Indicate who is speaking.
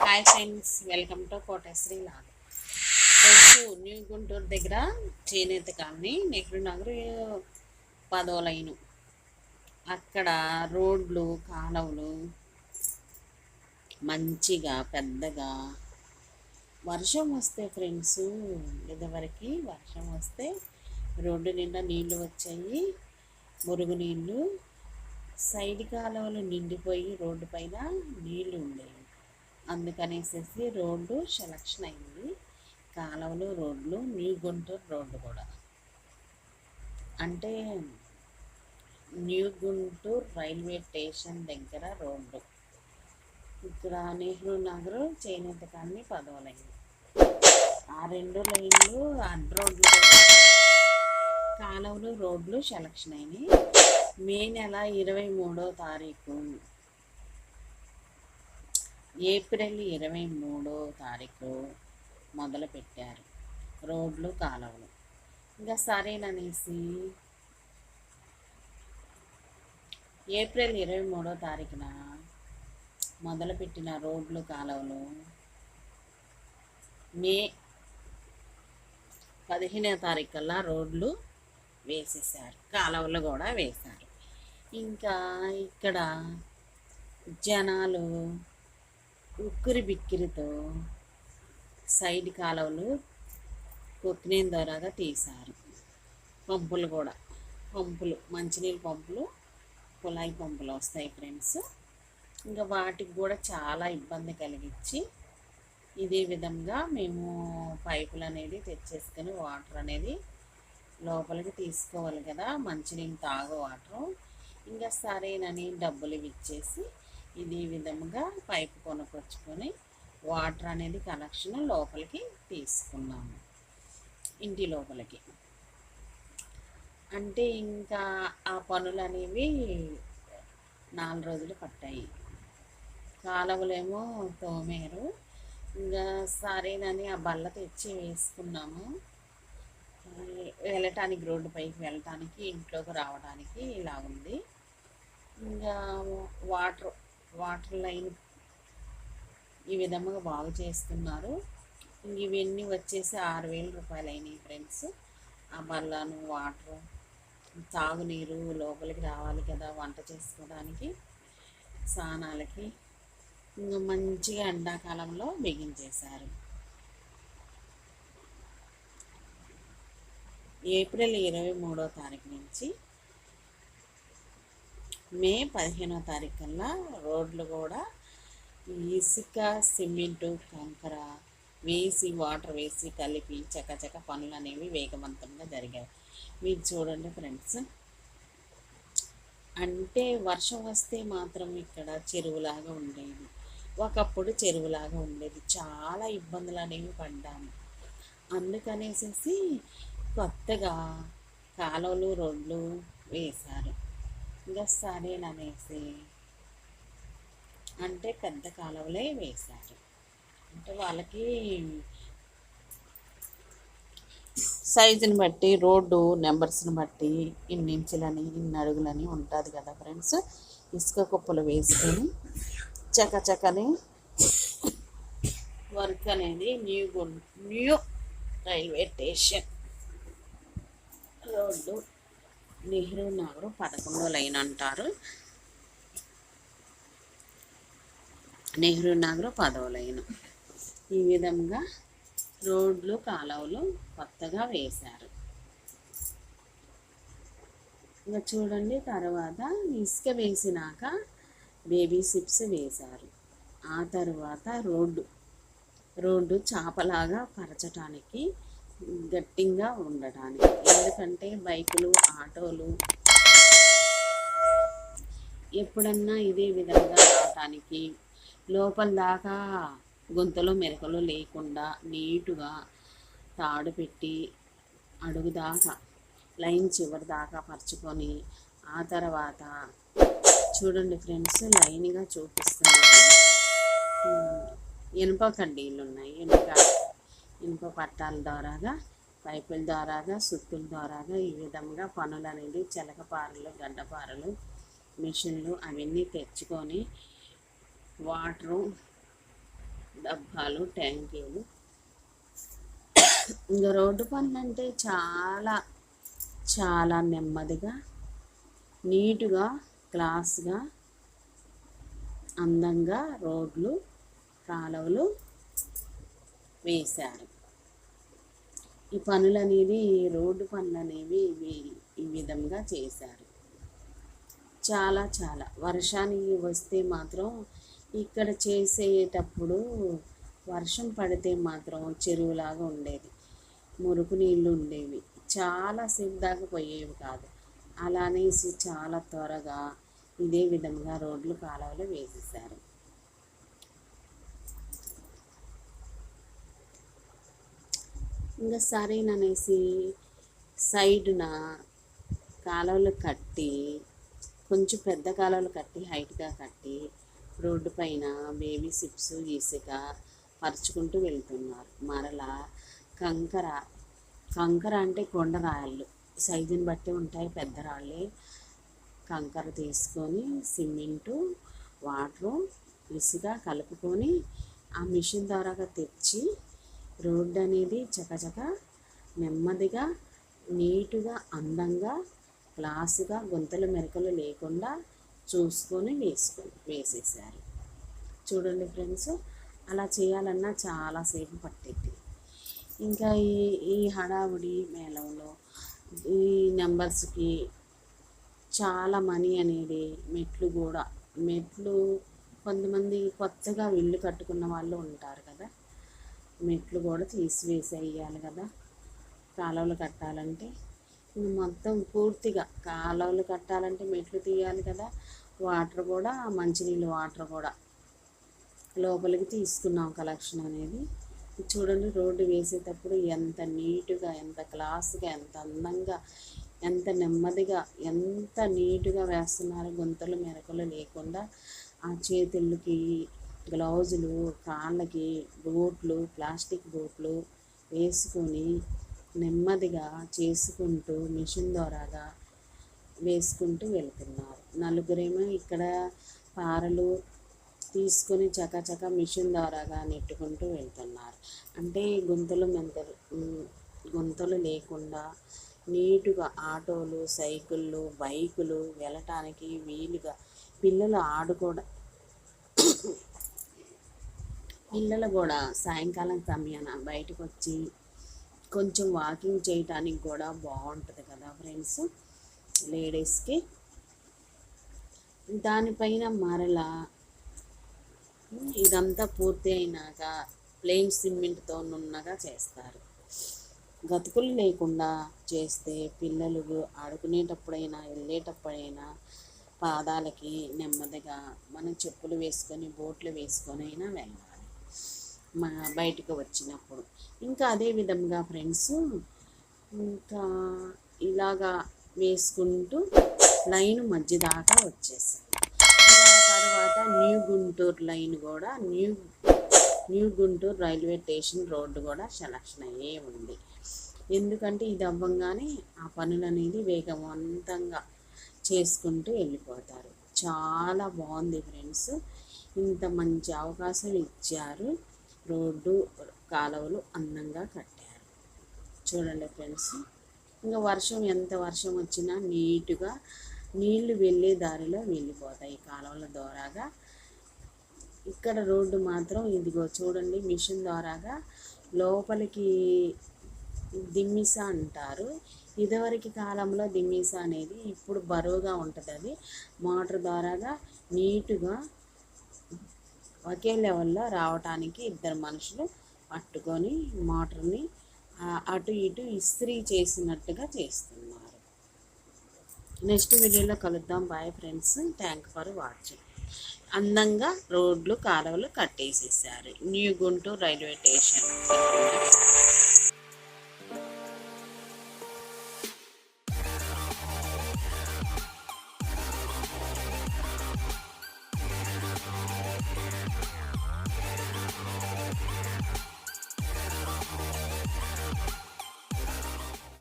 Speaker 1: Hi friends, welcome to Kotasri vlog. Friends, new Guntur దగ్గర చేనేత colony Nehru Nagar 10వ లైను. అక్కడ రోడ్లు కాలువలు మంచిగా పెద్దగా వర్షం వస్తే ఫ్రెండ్స్, ఇదివరకు వర్షం వస్తే రోడ్డు నిండా నీళ్లు వచ్చాయి. మురుగునీళ్ళు సైడ్ కాలువలు నిండిపోయి రోడ్డు పైన నీళ్లు ఉండేవి. అందుకనేసేసి రోడ్డు సెలక్షన్ అయింది. కాలువలు రోడ్లు న్యూ గుంటూరు రోడ్డు కూడా అంటే న్యూ గుంటూరు రైల్వే స్టేషన్ దగ్గర రోడ్డు. ఇక్కడ నెహ్రూ నగర్ చేనేత కాలనీ 10వ లైన్. ఆ 2 లైన్లు అడ్డ రోడ్లు కూడా కాలువలు రోడ్లు సెలక్షన్ అయినాయి. మే నెల 23వ తారీఖు ఏప్రిల్ 23వ తారీఖు మొదలుపెట్టారు రోడ్లు కాలువలు. ఇంకా సరేననేసి ఏప్రిల్ 23వ తారీఖున మొదలుపెట్టిన రోడ్లు కాలువలు మే 15వ తారీఖు కల్లా రోడ్లు వేసేసారు, కాలువలు కూడా వేశారు. ఇంకా ఇక్కడ జనాలు ఉక్కిరి బిక్కిరితో సైడ్ కాలువలు కొక్కినేని ద్వారాగా తీశారు. పంపులు కూడా మంచినీళ్ళ పంపులు, కుళాయి పంపులు వస్తాయి ఫ్రెండ్స్. ఇంకా వాటికి కూడా చాలా ఇబ్బంది కలిగించి ఇదే విధంగా మేము పైపులు అనేది తెచ్చేసుకొని వాటర్ అనేది లోపలికి తీసుకోవాలి కదా, మంచినీళ్ళు తాగు వాటరు. ఇంకా సరేనని డబ్బులు ఇచ్చేసి ఇదే విధంగా పైపు కొనుక్కొచ్చుకొని వాటర్ అనేది కనెక్షన్ లోపలికి తీసుకున్నాము, ఇంటి లోపలికి. అంటే ఇంకా ఆ పనులు అనేవి 4 రోజులు పట్టాయి. కాలువలేమో తోమేరు. ఇంకా సరేనని ఆ బల్ల తెచ్చి వేసుకున్నాము. వెళ్ళటానికి రోడ్డు పైకి వెళ్ళటానికి, ఇంట్లోకి రావడానికి ఇలా ఉంది. ఇంకా వాటర్ లైన్ ఈ విధంగా బాగు చేస్తున్నారు. ఇవన్నీ వచ్చేసి 6,000 రూపాయలు అయినాయి ఫ్రెండ్స్. ఆ బల్లను వాటర్, తాగునీరు లోపలికి రావాలి కదా, వంట చేసుకోవడానికి, స్నానాలకి. ఇంకా మంచిగా ఎండాకాలంలో బిగించేశారు. ఏప్రిల్ 23వ తారీఖు నుంచి మే 15వ తారీఖు కల్లా రోడ్లు కూడా ఇసుక, సిమెంటు, కంకర వేసి వాటర్ వేసి కలిపి చకచక పనులు అనేవి వేగవంతంగా జరిగాయి. మీరు చూడండి ఫ్రెండ్స్, అంటే వర్షం వస్తే మాత్రం ఇక్కడ చెరువులాగా ఉండేది. ఒకప్పుడు చెరువులాగా ఉండేది. చాలా ఇబ్బందులు అనేవి పడ్డాము. అందుకనేసి కొత్తగా కాలువలు రోడ్లు వేశారు. ఇంకా సరేననేసి అంటే పెద్ద కాలువలే వేశారు. అంటే వాళ్ళకి సైజుని బట్టి, రోడ్డు నెంబర్స్ని బట్టి ఇన్ని ఇంచులని, ఇన్ని అడుగులని ఉంటుంది కదా ఫ్రెండ్స్. ఇసుక కుప్పలు వేసుకొని చకచకని వర్క్ అనేది new railway station road Nehru Nagar 11వ లైన్ అంటారు. నెహ్రూ నగర్ 10వ లైన్. ఈ విధంగా రోడ్లు కాలువలు కొత్తగా వేశారు. ఇంకా చూడండి, తర్వాత ఇసుక వేసినాక బేబీ సిప్స్ వేశారు. ఆ తర్వాత రోడ్డు చాపలాగా పరచటానికి, గట్టిగా ఉండటానికి. ఎందుకంటే బైకులు, ఆటోలు ఎప్పుడన్నా ఇదే విధంగా రావటానికి, లోపల దాకా గుంతలు మెరకలు లేకుండా నీటుగా తాడు పెట్టి అడుగు దాకా లైన్ చివరి దాకా పరుచుకొని, ఆ తర్వాత చూడండి ఫ్రెండ్స్, లైన్గా చూపిస్తున్నాను. ఇనుప కడ్డీలు ఉన్నాయి. ఇనుప పట్టాల ద్వారాగా, పైపుల ద్వారాగా, సుత్తుల ద్వారాగా ఈ విధంగా పనులు అనేది చిలకపారలు, గడ్డపారలు, మిషన్లు అవన్నీ తెచ్చుకొని వాటరు డబ్బాలు, ట్యాంకీలు. ఇంకా రోడ్డు పనులు అంటే చాలా చాలా నెమ్మదిగా, నీటుగా, క్లాస్గా, అందంగా రోడ్లు, కాలువలు వేశారు. ఈ పనులు అనేది, రోడ్డు పనులు అనేవి ఈ విధంగా చేశారు. చాలా చాలా వర్షానికి వస్తే మాత్రం ఇక్కడ చేసేటప్పుడు వర్షం పడితే మాత్రం చెరువులాగా ఉండేది, మురుకు నీళ్ళు ఉండేవి, చాలాసేపు దాకా పోయేవి కాదు. అలానేసి చాలా త్వరగా ఇదే విధంగా రోడ్లు, కాలువలు వేసేసారు. ఇంకా సరేననేసి సైడున కాలువలు కట్టి, కొంచెం పెద్ద కాలువలు కట్టి, హైట్గా కట్టి, రోడ్డు పైన బేబీ సిప్స్, ఇసుక పరుచుకుంటూ వెళ్తున్నారు. మరలా కంకర అంటే కొండరాళ్ళు సైజుని బట్టి ఉంటాయి, పెద్ద రాళ్ళే. కంకర తీసుకొని సిమెంటు, వాటరు, ఇసుక కలుపుకొని ఆ మిషన్ ద్వారాగా తెచ్చి రోడ్డు అనేది చకచక నెమ్మదిగా, నీటుగా, అందంగా, క్లాసుగా, గుంతలు మెరకలు లేకుండా చూసుకొని వేసేసారు. చూడండి ఫ్రెండ్స్, అలా చేయాలన్నా చాలాసేపు పట్టేది. ఇంకా ఈ హడావుడి మేళంలో ఈ నెంబర్స్కి చాలా మనీ అనేది, మెట్లు కొంతమంది కొత్తగా ఇల్లు కట్టుకున్న వాళ్ళు ఉంటారు కదా, మెట్లు కూడా తీసివేసేయాలి కదా కాలువలు కట్టాలంటే. మొత్తం పూర్తిగా కాలువలు కట్టాలంటే మెట్లు తీయాలి కదా, వాటర్ కూడా, మంచినీళ్ళు వాటర్ కూడా లోపలికి తీసుకున్నాం కలెక్షన్ అనేది. చూడండి, రోడ్డు వేసేటప్పుడు ఎంత నీటుగా, ఎంత క్లాస్గా, ఎంత అందంగా, ఎంత నెమ్మదిగా, ఎంత నీటుగా వేస్తున్నారు. గుంతలు మెరకలు లేకుండా ఆ చేతులకి గ్లౌజులు, కాళ్ళకి బూట్లు, ప్లాస్టిక్ బూట్లు వేసుకొని నెమ్మదిగా చేసుకుంటూ మిషన్ ద్వారాగా వేసుకుంటూ వెళ్తున్నారు. నలుగురేమో ఇక్కడ పారలు తీసుకొని చకచక మిషన్ ద్వారాగా నెట్టుకుంటూ వెళ్తున్నారు. అంటే గుంతలు లేకుండా నీటుగా ఆటోలు, సైకిళ్ళు, బైకులు వెళ్ళటానికి వీలుగా, పిల్లలు కూడా సాయంకాలం సమయాన బయటకు వచ్చి కొంచెం వాకింగ్ చేయటానికి కూడా బాగుంటుంది కదా ఫ్రెండ్స్, లేడీస్కి. దానిపైన మరలా ఇదంతా పూర్తి అయినాక ప్లెయిన్ సిమెంట్తో నున్నగా చేస్తారు. గతుకులు లేకుండా చేస్తే పిల్లలు ఆడుకునేటప్పుడైనా, వెళ్ళేటప్పుడైనా పాదాలకి నెమ్మదిగా మనం చెప్పులు వేసుకొని, బోట్లు వేసుకొని అయినా వెళ్ళాలి బయటకు వచ్చినప్పుడు. ఇంకా అదే విధంగా ఫ్రెండ్స్, ఇంకా ఇలాగా వేసుకుంటూ లైన్ మధ్య దాకా వచ్చేసింది. తర్వాత న్యూ గుంటూరు లైన్ కూడా, new Guntur railway station road కూడా సెలక్షన్ అయ్యే ఉంది. ఎందుకంటే ఇది అవ్వంగానే ఆ పనులు అనేది వేగవంతంగా చేసుకుంటూ వెళ్ళిపోతారు. చాలా బాగుంది ఫ్రెండ్స్, ఇంత మంచి అవకాశం ఇచ్చారు. రోడ్డు, కాలువలు అందంగా కట్టారు. చూడండి ఫ్రెండ్స్, ఇంకా ఎంత వర్షం వచ్చినా నీటుగా నీళ్లు వెళ్ళే దారిలో వెళ్ళిపోతాయి కాలువల ద్వారాగా. ఇక్కడ రోడ్డు మాత్రం ఇదిగో చూడండి, మిషన్ ద్వారాగా లోపలికి దిమ్మిస అంటారు. ఇదివరకు కాలంలో దిమ్మిస అనేది, ఇప్పుడు బరువుగా ఉంటుంది. అది మోటార్ ద్వారాగా నీటుగా ఒకే లెవెల్లో రావటానికి ఇద్దరు మనుషులు పట్టుకొని మోటార్ని అటు ఇటు ఇస్త్రీ చేసినట్టుగా చేస్తున్నారు. నెక్స్ట్ వీడియోలో కలుద్దాం. Bye friends, thank for watching. అందంగా రోడ్లు, కాలువలు కట్టేసేసారు న్యూ గుంటూరు రైల్వే స్టేషన్.